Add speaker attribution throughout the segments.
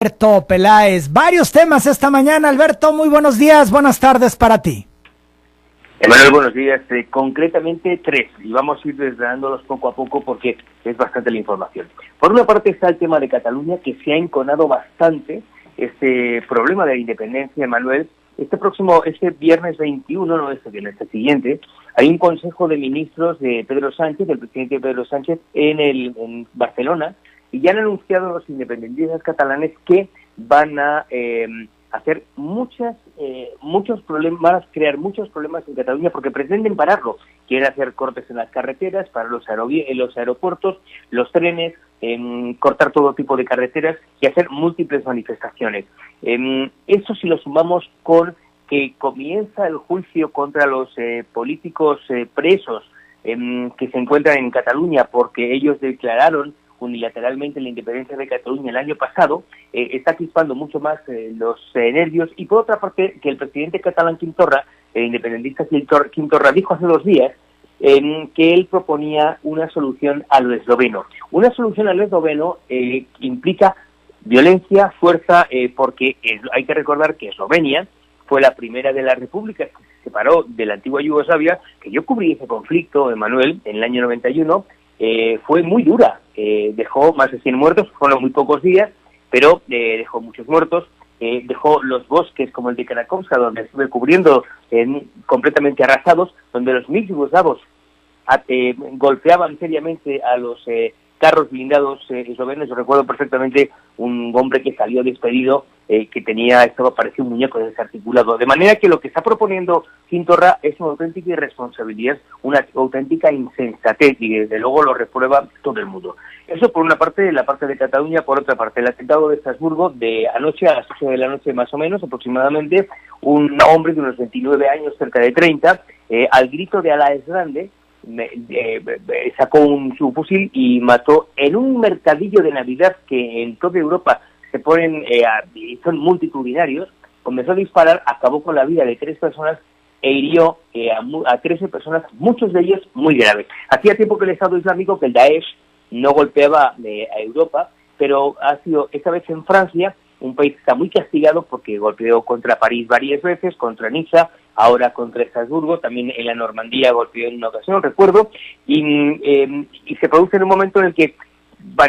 Speaker 1: Alberto Peláez, varios temas esta mañana. Alberto, muy buenos días, buenas tardes para ti.
Speaker 2: Emanuel, buenos días. Concretamente tres, y vamos a ir desgranándolos poco a poco porque es bastante la información. Por una parte está el tema de Cataluña, que se ha enconado bastante este problema de la independencia, Emanuel. Este viernes 21, no este viernes, este siguiente, hay un consejo de ministros de Pedro Sánchez, del presidente Pedro Sánchez, en Barcelona, y ya han anunciado los independentistas catalanes que van a hacer muchos problemas, van a crear muchos problemas en Cataluña porque pretenden pararlo. Quieren hacer cortes en las carreteras, para los aeropuertos, los trenes, cortar todo tipo de carreteras y hacer múltiples manifestaciones. Eso si lo sumamos con que comienza el juicio contra los políticos presos que se encuentran en Cataluña porque ellos declararon unilateralmente la independencia de Cataluña el año pasado, está crispando mucho más los nervios. Y por otra parte, que el presidente catalán Quim Torra, el independentista Quim Torra, dijo hace 2 días que él proponía una solución a lo esloveno. Una solución a lo esloveno implica violencia, fuerza, porque hay que recordar que Eslovenia fue la primera de las repúblicas que se separó de la antigua Yugoslavia, que yo cubrí ese conflicto, Emanuel, en el año 91, fue muy dura, dejó más de 100 muertos, fueron muy pocos días, pero dejó muchos muertos, dejó los bosques como el de Karakovska, donde estuve cubriendo, completamente arrasados, donde los yugoslavos golpeaban seriamente a los carros blindados eslovenos. Yo recuerdo perfectamente un hombre que salió despedido, parecía un muñeco desarticulado. De manera que lo que está proponiendo Quim Torra es una auténtica irresponsabilidad, una auténtica insensatez, y desde luego lo reprueba todo el mundo. Eso por una parte, la parte de Cataluña. Por otra parte, el atentado de Estrasburgo de anoche, a las 8 de la noche más o menos, aproximadamente, un hombre de unos 29 años, cerca de 30, al grito de Alá es grande, sacó su fusil y mató en un mercadillo de Navidad que en toda Europa se ponen, son multitudinarios. Comenzó a disparar, acabó con la vida de 3 personas e hirió a 13 personas, muchos de ellos muy graves. Hacía tiempo que el Estado Islámico, que el Daesh, no golpeaba a Europa, pero ha sido esta vez en Francia, un país que está muy castigado porque golpeó contra París varias veces, contra Niza, ahora contra Estrasburgo, también en la Normandía golpeó en una ocasión, recuerdo, y se produce en un momento en el que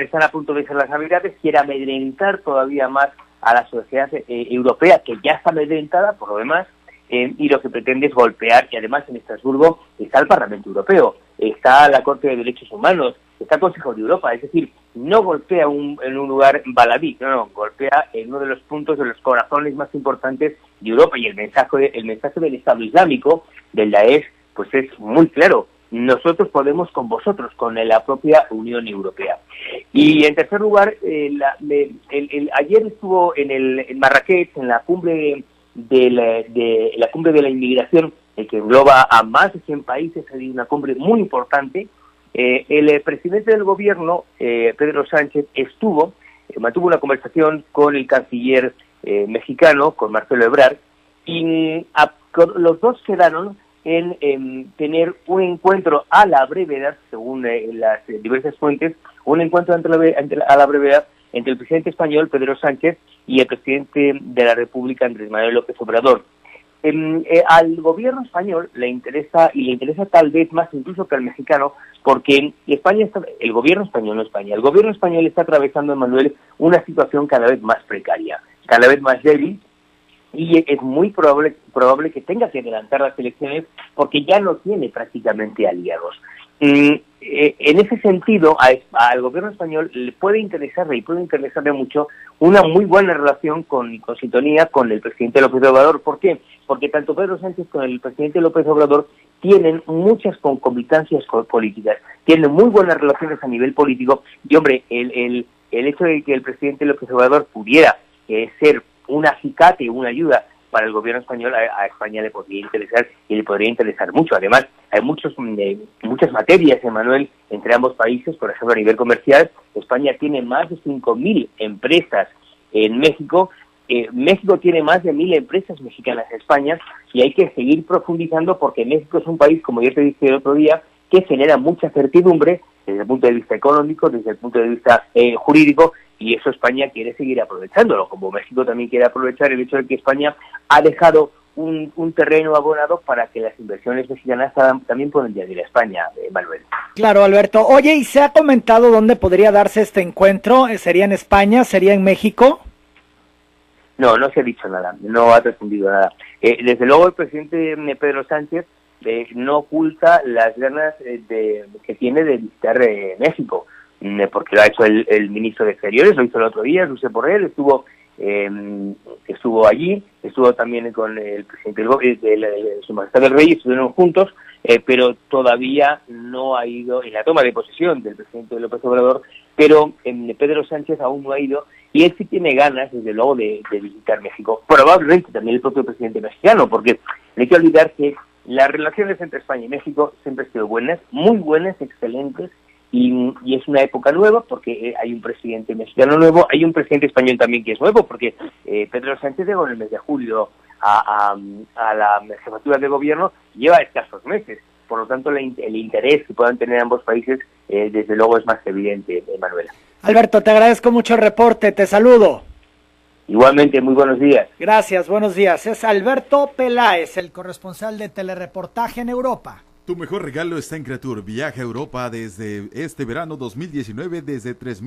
Speaker 2: están a punto de ser las Navidades, quiere amedrentar todavía más a la sociedad europea, que ya está amedrentada por lo demás, y lo que pretende es golpear. Y además en Estrasburgo está el Parlamento Europeo, está la Corte de Derechos Humanos, está el Consejo de Europa. Es decir, no golpea en un lugar baladí, no, golpea en uno de los puntos, de los corazones más importantes de Europa. Y el mensaje del Estado Islámico, del Daesh, pues es muy claro: nosotros podemos con vosotros, con la propia Unión Europea. Y en tercer lugar, ayer estuvo en Marrakech, en la cumbre de la inmigración, que engloba a más de 100 países, es una cumbre muy importante. El presidente del gobierno, Pedro Sánchez, mantuvo una conversación con el canciller mexicano, con Marcelo Ebrard, y los dos quedaron en tener un encuentro a la brevedad, según las diversas fuentes, un encuentro a la brevedad entre el presidente español, Pedro Sánchez, y el presidente de la República, Andrés Manuel López Obrador. Al gobierno español le interesa tal vez más incluso que al mexicano, porque el gobierno español está atravesando, Manuel, una situación cada vez más precaria, cada vez más débil, y es muy probable que tenga que adelantar las elecciones porque ya no tiene prácticamente aliados. En ese sentido, al gobierno español le puede interesarle mucho una muy buena relación con sintonía con el presidente López Obrador. ¿Por qué? Porque tanto Pedro Sánchez como el presidente López Obrador tienen muchas concomitancias políticas, tienen muy buenas relaciones a nivel político, y hombre, el hecho de que el presidente López Obrador pudiera ser un acicate, una ayuda para el gobierno español, a España le podría interesar, y le podría interesar mucho. Además, hay muchas materias, Emanuel, entre ambos países. Por ejemplo, a nivel comercial, España tiene más de 5.000 empresas en México. México tiene más de 1.000 empresas mexicanas en España, y hay que seguir profundizando porque México es un país, como yo te dije el otro día, que genera mucha certidumbre desde el punto de vista económico, desde el punto de vista jurídico, y eso España quiere seguir aprovechándolo, como México también quiere aprovechar el hecho de que España ha dejado un terreno abonado para que las inversiones mexicanas también puedan llegar a España, Manuel.
Speaker 1: Claro, Alberto. Oye, ¿y se ha comentado dónde podría darse este encuentro? ¿Sería en España? ¿Sería en México?
Speaker 2: No, no se ha dicho nada, no ha respondido nada. Desde luego el presidente Pedro Sánchez no oculta las ganas que tiene de visitar México, porque lo ha hecho el ministro de Exteriores, lo hizo el otro día, Josep Borrell, estuvo allí, estuvo también con el presidente de Su Majestad el Rey, estuvieron juntos, pero todavía no ha ido en la toma de posesión del presidente López Obrador, pero Pedro Sánchez aún no ha ido, y él sí tiene ganas, desde luego, de visitar México. Probablemente también el propio presidente mexicano, porque no hay que olvidar que las relaciones entre España y México siempre han sido buenas, muy buenas, excelentes, y es una época nueva porque hay un presidente mexicano nuevo, hay un presidente español también que es nuevo, porque Pedro Sánchez llegó en el mes de julio a la jefatura de gobierno, lleva escasos meses. Por lo tanto, el interés que puedan tener ambos países, desde luego, es más evidente, Manuela.
Speaker 1: Alberto, te agradezco mucho el reporte, te saludo.
Speaker 2: Igualmente, muy buenos días.
Speaker 1: Gracias, buenos días. Es Alberto Peláez, el corresponsal de Telereportaje en Europa.
Speaker 3: Tu mejor regalo está en Creatur. Viaja a Europa desde este verano 2019 desde 3,000